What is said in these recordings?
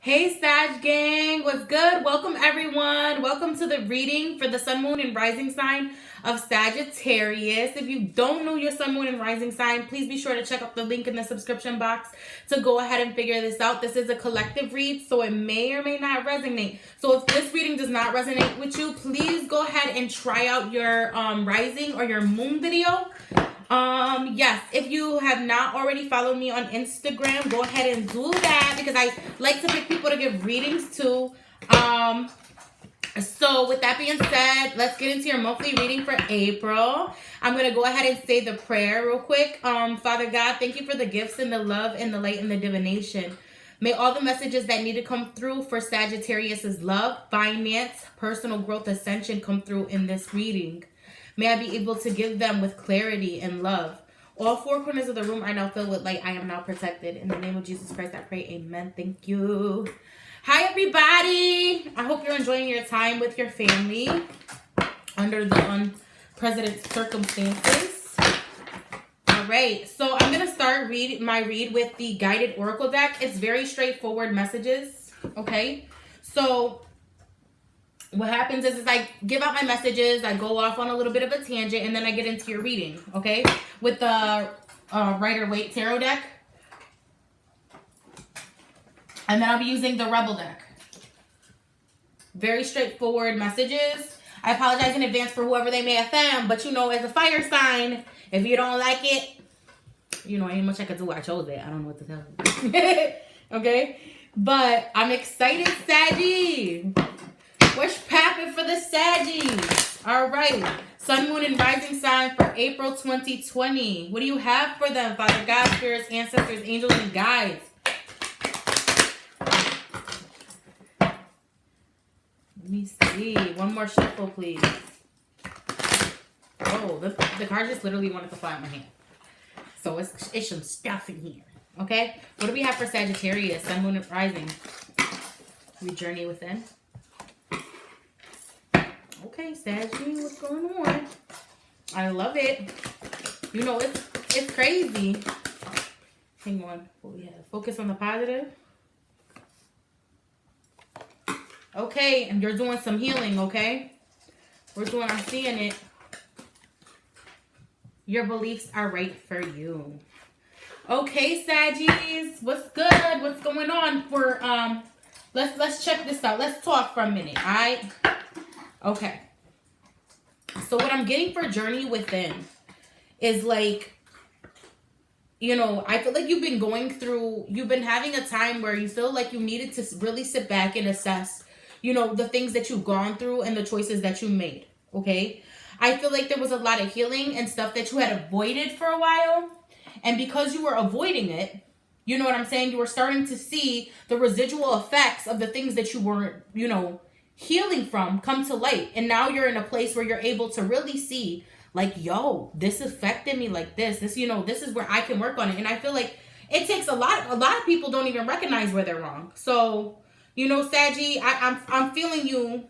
Hey Sag gang, what's good? Welcome everyone. Welcome to the reading for the sun, moon, and rising sign of Sagittarius. If you don't know your sun, moon, and rising sign, please be sure to check out the link in the subscription box to go ahead and figure this out. This is a collective read, so it may or may not resonate. So if this reading does not resonate with you, please go ahead and try out your rising or your moon video. Yes, if you have not already followed me on Instagram, go ahead and do that because I like to pick people to give readings to. So with that being said, let's get into your monthly reading for April. I'm going to go ahead and say the prayer real quick. Father God, thank you for the gifts and the love and the light and the divination. May all the messages that need to come through for Sagittarius's love, finance, personal growth, ascension come through in this reading. May I be able to give them with clarity and love. All four corners of the room are now filled with light. I am now protected. In the name of Jesus Christ, I pray. Amen. Thank you. Hi, everybody. I hope you're enjoying your time with your family under the unprecedented circumstances. All right. So I'm going to start my read with the guided oracle deck. It's very straightforward messages. Okay. So what happens is I give out my messages, I go off on a little bit of a tangent, and then I get into your reading, okay? With the Rider-Waite tarot deck. And then I'll be using the Rebel deck. Very straightforward messages. I apologize in advance for whoever they may offend, but you know, as a fire sign, if you don't like it, you know, ain't much I could do. I chose it. I don't know what to tell you. Okay? But I'm excited, Saggy. What's poppin' for the Saggies? All right. Sun, moon, and rising sign for April 2020. What do you have for them, Father God, spirits, ancestors, angels, and guides? Let me see. One more shuffle, please. Oh, the card just literally wanted to fly out my hand. So it's some stuff in here. Okay? What do we have for Sagittarius? Sun, moon, and rising. We journey within. Okay, Saggy, what's going on? I love it. You know, it's crazy. Hang on. What we have? Focus on the positive. Okay, and you're doing some healing, okay? I'm seeing it. Your beliefs are right for you. Okay, Saggies, what's good? What's going on for let's check this out. Let's talk for a minute, all right? Okay. So what I'm getting for journey within is like, you know, I feel like you've been having a time where you feel like you needed to really sit back and assess, you know, the things that you've gone through and the choices that you made. Okay. I feel like there was a lot of healing and stuff that you had avoided for a while. And because you were avoiding it, you know what I'm saying? You were starting to see the residual effects of the things that you weren't, you know, healing from come to light. And now you're in a place where you're able to really see like, yo, this affected me like this, you know, this is where I can work on it. And I feel like it takes a lot of people don't even recognize where they're wrong. So, you know, Saggy, I'm feeling you.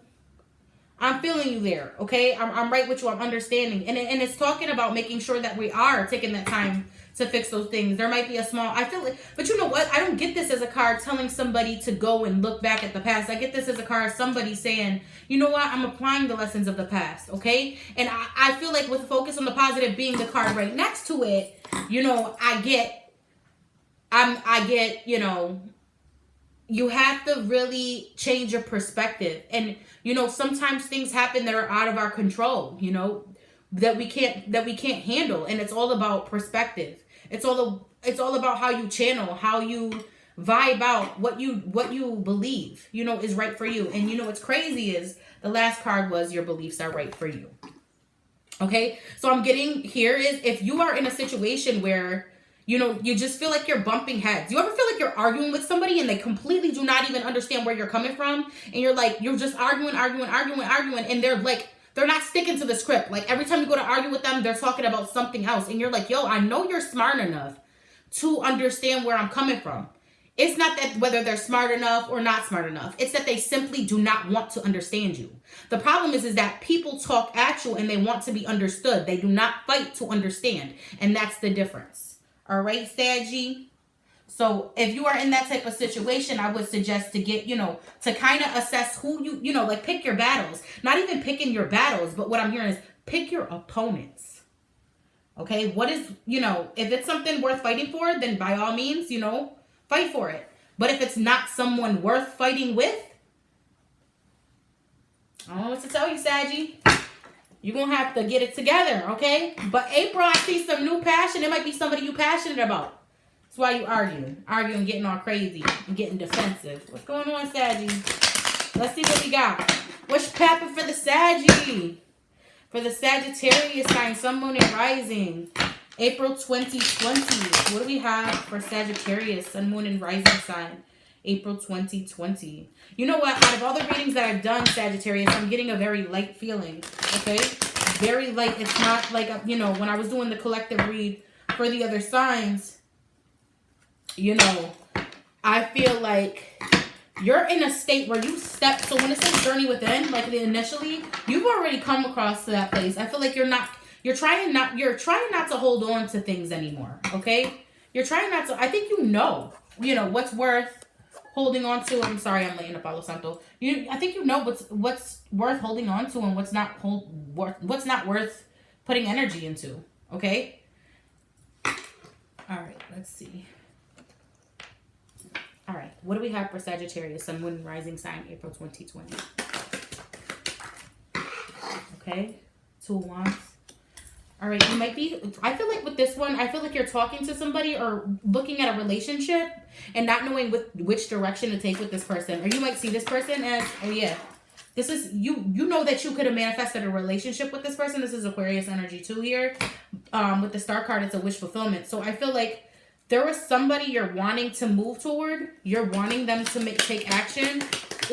I'm feeling you there. Okay. I'm right with you. I'm understanding. And it's talking about making sure that we are taking that time to fix those things. There might be a small, I feel like, but you know what? I don't get this as a card telling somebody to go and look back at the past. I get this as a card, somebody saying, you know what? I'm applying the lessons of the past. Okay. And I feel like with focus on the positive being the card right next to it, you know, I get, you know, you have to really change your perspective. And, you know, sometimes things happen that are out of our control, you know, that we can't handle. And it's all about perspective. It's all about how you channel, how you vibe out what you believe, you know, is right for you. And you know what's crazy is the last card was your beliefs are right for you. Okay. So I'm getting here is if you are in a situation where, you know, you just feel like you're bumping heads. You ever feel like you're arguing with somebody and they completely do not even understand where you're coming from? And you're like, you're just arguing. And they're like, they're not sticking to the script. Like every time you go to argue with them, they're talking about something else. And you're like, yo, I know you're smart enough to understand where I'm coming from. It's not that whether they're smart enough or not smart enough. It's that they simply do not want to understand you. The problem is that people talk at you and they want to be understood. They do not fight to understand. And that's the difference. All right, Saggy? So if you are in that type of situation, I would suggest to get, to kind of assess who like pick your battles. Not even picking your battles, but what I'm hearing is pick your opponents. Okay? What is, if it's something worth fighting for, then by all means, fight for it. But if it's not someone worth fighting with, I don't know what to tell you, Saggy. You're going to have to get it together, okay? But April, I see some new passion. It might be somebody you're passionate about. That's why you arguing, getting all crazy and getting defensive. What's going on, Saggy? Let's see what we got. What's happening for the Saggy? For the Sagittarius sign, Sun, Moon, and Rising. April 2020. What do we have for Sagittarius, Sun, Moon, and Rising sign? April 2020. You know what? Out of all the readings that I've done, Sagittarius, I'm getting a very light feeling. Okay? Very light. It's not like, when I was doing the collective read for the other signs, I feel like you're in a state where you step. So when it says journey within, like initially, you've already come across to that place. I feel like you're trying not to hold on to things anymore. Okay? You're trying not to, I think what's worth holding on to. I'm sorry, I'm late in the Palo Santo. I think what's worth holding on to and what's not worth putting energy into. Okay? All right, let's see. All right, what do we have for Sagittarius, Sun, Moon, Rising sign, April 2020? Okay, 2 of Wands. All right, you might be, I feel like with this one, I feel like you're talking to somebody or looking at a relationship and not knowing which direction to take with this person. Or you might see this person as, oh yeah, this is, you know that you could have manifested a relationship with this person. This is Aquarius energy too here. With the Star card, it's a wish fulfillment. So I feel like there was somebody you're wanting to move toward. You're wanting them to take action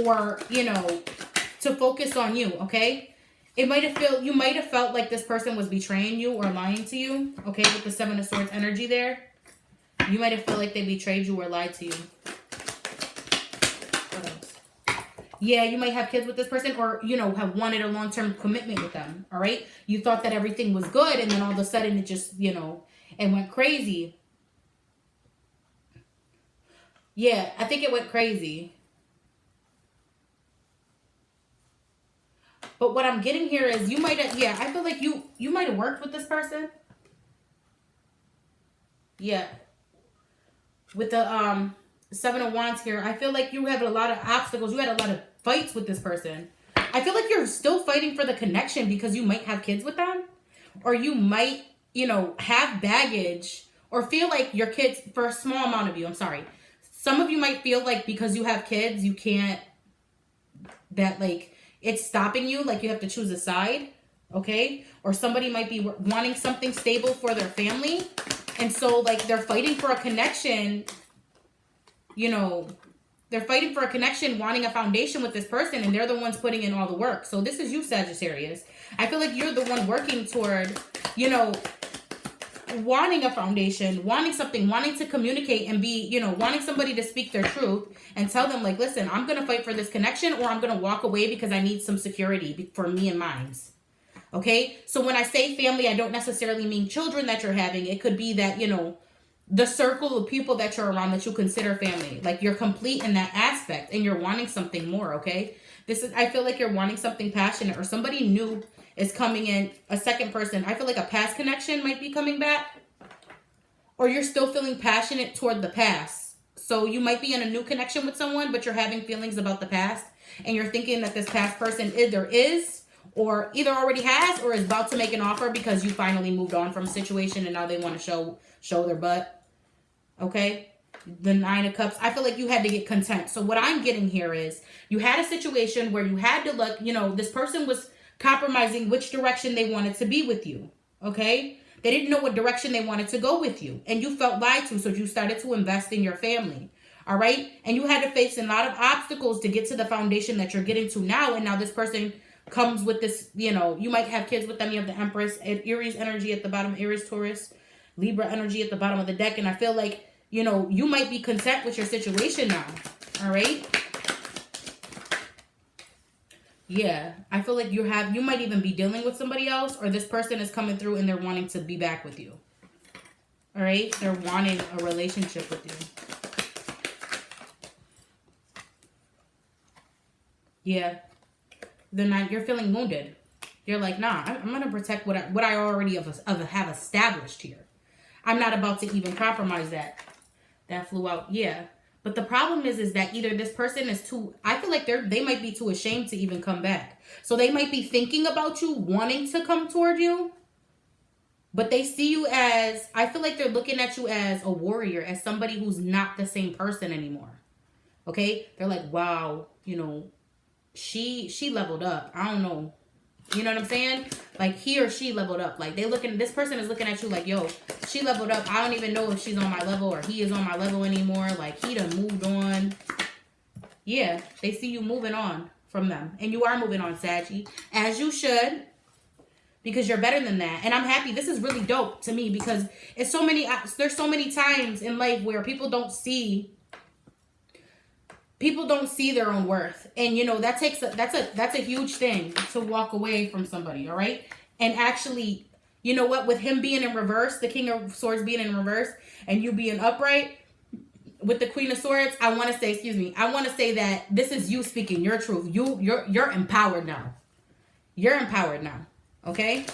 or, to focus on you, okay? You might have felt like this person was betraying you or lying to you, okay, with the 7 of Swords energy there. You might have felt like they betrayed you or lied to you. What else? Yeah, you might have kids with this person or, have wanted a long-term commitment with them, all right? You thought that everything was good and then all of a sudden it just, it went crazy. Yeah, I think it went crazy. But what I'm getting here is you might have, I feel like you might have worked with this person. Yeah. With the 7 of Wands here, I feel like you have a lot of obstacles. You had a lot of fights with this person. I feel like you're still fighting for the connection because you might have kids with them. Or you might, have baggage or feel like your kids, for a small amount of you, I'm sorry. Some of you might feel like because you have kids, you can't, that like, it's stopping you, like you have to choose a side, okay? Or somebody might be wanting something stable for their family. And so, like, they're fighting for a connection, they're fighting for a connection, wanting a foundation with this person, and they're the ones putting in all the work. So this is you, Sagittarius. I feel like you're the one working toward, wanting a foundation, wanting something, wanting to communicate and be, wanting somebody to speak their truth and tell them like, listen, I'm going to fight for this connection or I'm going to walk away because I need some security for me and mine. Okay. So when I say family, I don't necessarily mean children that you're having. It could be that, the circle of people that you're around that you consider family, like you're complete in that aspect and you're wanting something more. Okay. I feel like you're wanting something passionate or somebody new is coming in, a second person. I feel like a past connection might be coming back. Or you're still feeling passionate toward the past. So you might be in a new connection with someone, but you're having feelings about the past. And you're thinking that this past person either already has or is about to make an offer because you finally moved on from a situation and now they want to show their butt. Okay? The 9 of Cups. I feel like you had to get content. So what I'm getting here is you had a situation where you had to look, this person was compromising which direction they wanted to be with you. Okay? They didn't know what direction they wanted to go with you. And you felt lied to, so you started to invest in your family. All right? And you had to face a lot of obstacles to get to the foundation that you're getting to now. And now this person comes with this, you might have kids with them. You have the Empress, Aries energy at the bottom, Aries, Taurus, Libra energy at the bottom of the deck. And I feel like, you might be content with your situation now. All right? Yeah, I feel like you might even be dealing with somebody else or this person is coming through and they're wanting to be back with you. All right? They're wanting a relationship with you. Yeah. Then you're feeling wounded. You're like, nah, I'm going to protect what I already have established here. I'm not about to even compromise that. That flew out. Yeah. But the problem is that either this person is too, I feel like they might be too ashamed to even come back. So they might be thinking about you, wanting to come toward you. But they see you as, I feel like they're looking at you as a warrior, as somebody who's not the same person anymore. Okay? They're like, wow, you know, she leveled up. I don't know. You know what I'm saying? Like, he or she leveled up. Like, this person is looking at you like, yo, she leveled up. I don't even know if she's on my level or he is on my level anymore. Like, he done moved on. Yeah, they see you moving on from them. And you are moving on, Saggy. As you should. Because you're better than that. And I'm happy. This is really dope to me because there's so many times in life where people don't see their own worth. And you know, that's a huge thing to walk away from somebody, all right? And actually, you know what, with him being in reverse, the King of Swords being in reverse, and you being upright with the Queen of Swords, I want to say that this is you speaking your truth. You're empowered now. You're empowered now. Okay?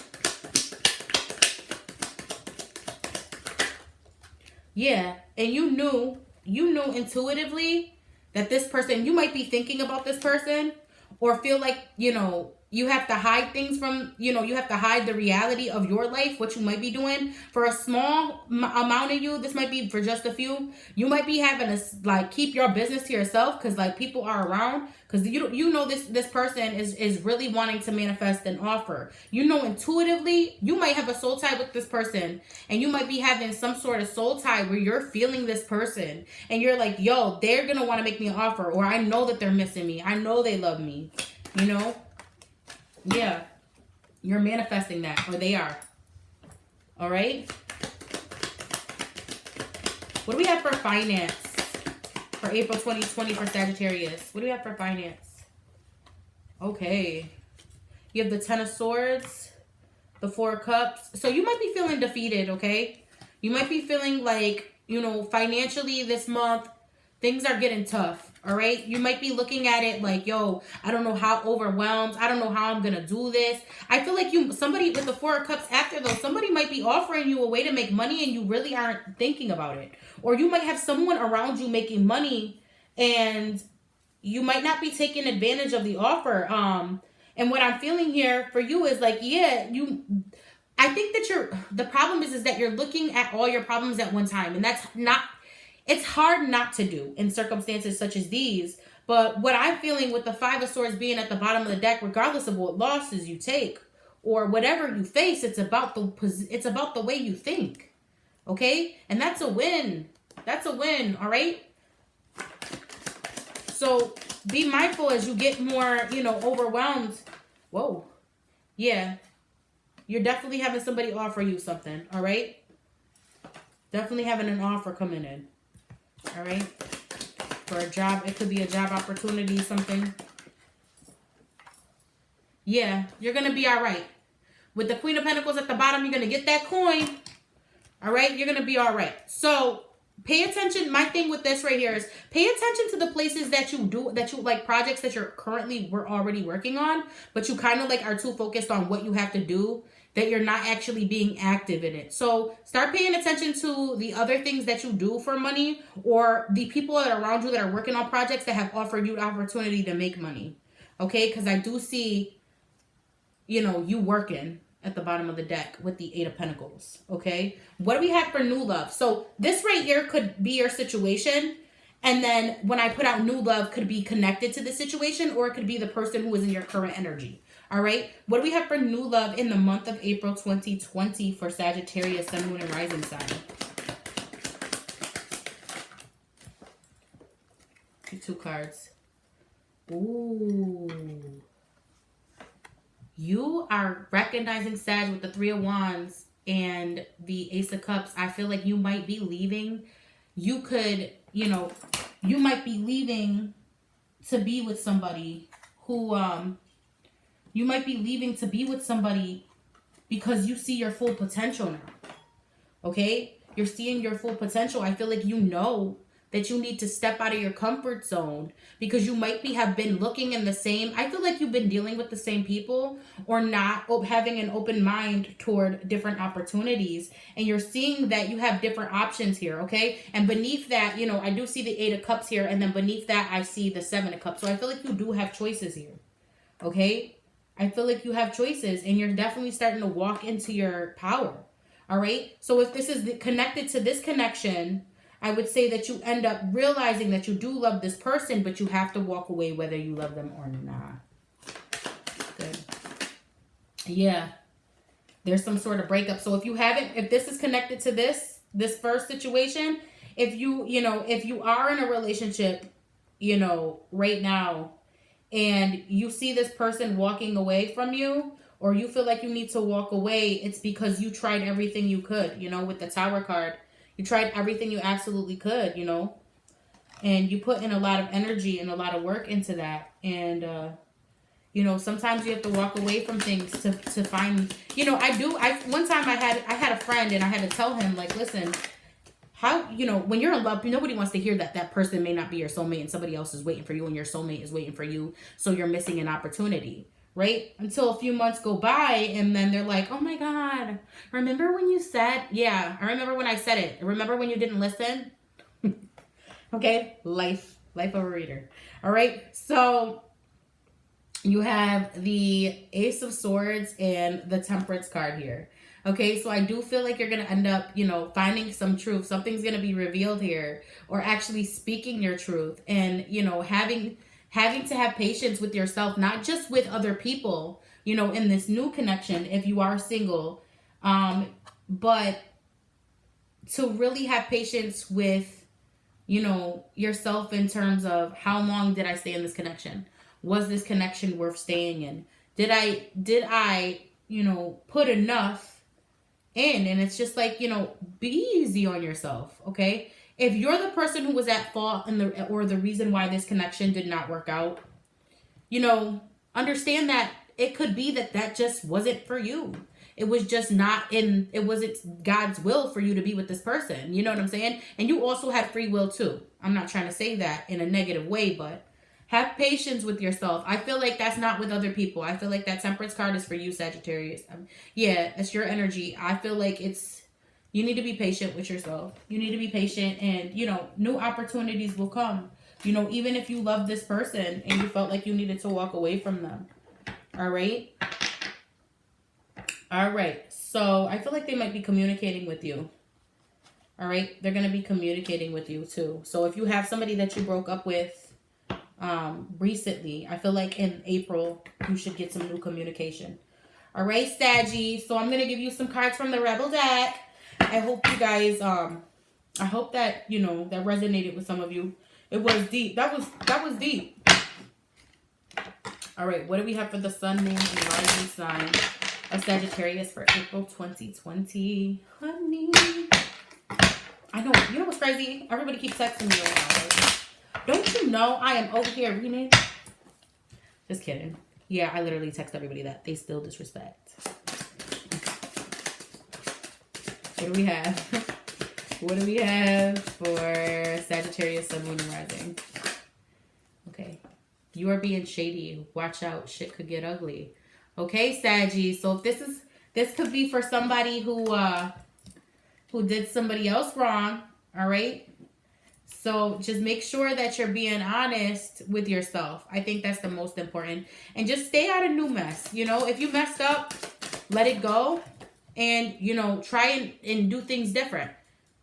Yeah, and you knew intuitively that this person, you might be thinking about this person or feel like, you know, you have to hide things from, you know, you have to hide the reality of your life, what you might be doing. For a small amount of you, this might be for just a few, you might be having to, like, keep your business to yourself because, like, people are around. Because you know this person is really wanting to manifest an offer. You know intuitively, you might have a soul tie with this person. And you might be having some sort of soul tie where you're feeling this person. And you're like, yo, they're going to want to make me an offer. Or I know that they're missing me. I know they love me. You know? Yeah. You're manifesting that. Or they are. Alright? What do we have for finance? For April 2020 for Sagittarius. What do we have for finance? Okay. You have the Ten of Swords. The Four of Cups. So you might be feeling defeated, okay? You might be feeling like, you know, financially this month, things are getting tough. All right. You might be looking at it like, yo, I don't know how overwhelmed. I don't know how I'm going to do this. I feel like somebody with the Four of Cups after though, somebody might be offering you a way to make money and you really aren't thinking about it. Or you might have someone around you making money and you might not be taking advantage of the offer. And what I'm feeling here for you is like, yeah, I think that the problem is that you're looking at all your problems at one time. And that's not, it's hard not to do in circumstances such as these. But what I'm feeling with the Five of Swords being at the bottom of the deck, regardless of what losses you take or whatever you face, it's about the way you think. Okay? And that's a win. That's a win, all right? So be mindful as you get more, you know, overwhelmed. Whoa. Yeah. You're definitely having somebody offer you something, all right? Definitely having an offer coming in. All right. For a job. It could be a job opportunity, something. Yeah. You're going to be all right. With the Queen of Pentacles at the bottom, you're going to get that coin. All right. You're going to be all right. So pay attention. My thing with this right here is pay attention to the places that you do, that you like, projects that we're already working on, but you kind of like are too focused on what you have to do that you're not actually being active in it. So start paying attention to the other things that you do for money or the people that are around you that are working on projects that have offered you the opportunity to make money. Okay? Because I do see, you know, you working at the bottom of the deck with the Eight of Pentacles. Okay? What do we have for new love? So this right here could be your situation. And then when I put out new love could be connected to the situation or it could be the person who is in your current energy. All right. What do we have for new love in the month of April 2020 for Sagittarius, Sun, Moon, and Rising sign? Two cards. Ooh. You are recognizing Sag with the Three of Wands and the Ace of Cups. I feel like you might be leaving. You could, you know, you might be leaving to be with somebody who, you might be leaving to be with somebody because you see your full potential now. Okay? You're seeing your full potential. I feel like you know that you need to step out of your comfort zone, because you might have been looking in the same, I feel like you've been dealing with the same people, or not having an open mind toward different opportunities, and you're seeing that you have different options here, okay? And beneath that, you know, I do see the 8 of Cups here, and then beneath that I see the 7 of Cups. So I feel like you do have choices here, okay? I feel like you have choices, and you're definitely starting to walk into your power, all right? So if this is connected to this connection, I would say that you end up realizing that you do love this person, but you have to walk away whether you love them or not. Good. Yeah. There's some sort of breakup. So if you haven't, if this is connected to this first situation, if you are in a relationship, you know, right now, and you see this person walking away from you, or you feel like you need to walk away, it's because you tried everything you could, you know, with the Tower card. You tried everything you absolutely could, you know, and you put in a lot of energy and a lot of work into that. And, you know, sometimes you have to walk away from things to find, you know, one time I had a friend, and I had to tell him, like, listen, how, you know, when you're in love, nobody wants to hear that that person may not be your soulmate and somebody else is waiting for you and your soulmate is waiting for you. So you're missing an opportunity. Right? Until a few months go by, and then they're like, oh my God, remember when you said, yeah, I remember when I said it. Remember when you didn't listen? Okay. Life of a reader. All right. So you have the Ace of Swords and the Temperance card here. Okay. So I do feel like you're going to end up, you know, finding some truth. Something's going to be revealed here, or actually speaking your truth, and, you know, having to have patience with yourself, not just with other people, you know, in this new connection, if you are single, but to really have patience with, you know, yourself in terms of, how long did I stay in this connection? Was this connection worth staying in? Did I, you know, put enough in? And it's just like, you know, be easy on yourself, okay? If you're the person who was at fault or the reason why this connection did not work out, you know, understand that it could be that just wasn't for you. It was just it wasn't God's will for you to be with this person. You know what I'm saying? And you also had free will too. I'm not trying to say that in a negative way, but have patience with yourself. I feel like that's not with other people. I feel like that Temperance card is for you, Sagittarius. Yeah, it's your energy. I feel like you need to be patient with yourself. You need to be patient, and, you know, new opportunities will come. You know, even if you love this person and you felt like you needed to walk away from them. All right? All right. So I feel like they might be communicating with you. All right? They're going to be communicating with you too. So if you have somebody that you broke up with recently, I feel like in April, you should get some new communication. All right, Saggy. So I'm going to give you some cards from the Rebel deck. I hope you guys, I hope that, you know, that resonated with some of you. It was deep. That was deep. All right. What do we have for the sun, moon, and rising sign of Sagittarius for April 2020? Honey. I know. You know what's crazy? Everybody keeps texting me right now. Don't you know I am over here reading? Just kidding. Yeah, I literally text everybody that. They still disrespect. What do we have? What do we have for Sagittarius, Sun, Moon, and Rising? Okay. You are being shady. Watch out. Shit could get ugly. Okay, Saggy. So if this could be for somebody who did somebody else wrong. All right. So just make sure that you're being honest with yourself. I think that's the most important. And just stay out of new mess. You know, if you messed up, let it go. And, you know, try and do things different.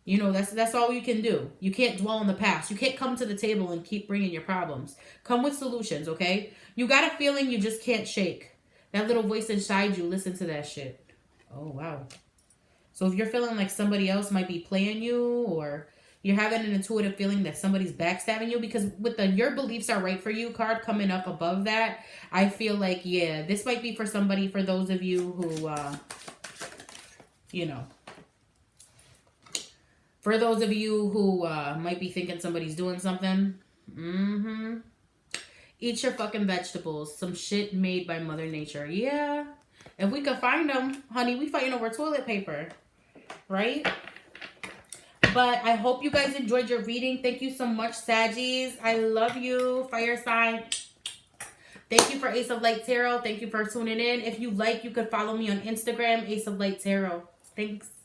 You know, that's all you can do. You can't dwell on the past. You can't come to the table and keep bringing your problems. Come with solutions, okay? You got a feeling you just can't shake. That little voice inside you, listen to that shit. Oh, wow. So if you're feeling like somebody else might be playing you, or you're having an intuitive feeling that somebody's backstabbing you, because with the your beliefs are right for you card coming up above that, I feel like, yeah, this might be for somebody, for those of you who, you know, for those of you who might be thinking somebody's doing something, eat your fucking vegetables. Some shit made by Mother Nature. Yeah. If we could find them, honey, we fighting over toilet paper. Right? But I hope you guys enjoyed your reading. Thank you so much, Saggies. I love you, fire sign. Thank you for Ace of Light Tarot. Thank you for tuning in. If you like, you could follow me on Instagram, Ace of Light Tarot. Thanks.